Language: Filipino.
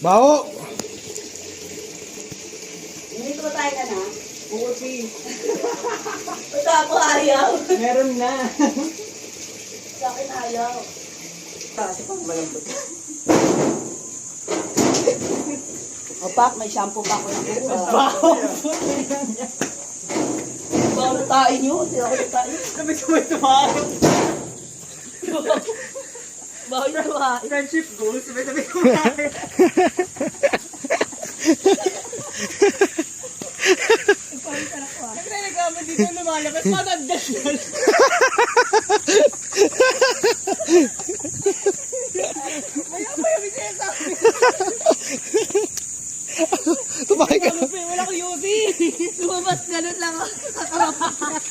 Baho! Hindi ko tayo ka na. Puti. Ito ako ayaw. Meron na. Sa akin ayaw. Kasi pang malambot. Opak, may shampoo pa ako ng kuha. Baho. Bago tayo nyo. Hindi ako tayo. Sabay-sabay tumayo. Bago nyo tayo. Friendship goals. Sabay-sabay tumayo. Siyempre nagkama dito lumalabas. Matagdas yan. Maya-maya may sinasabi. Tumakay ka. Wala ko UV. Lumabas ganun lang ako sa katawan.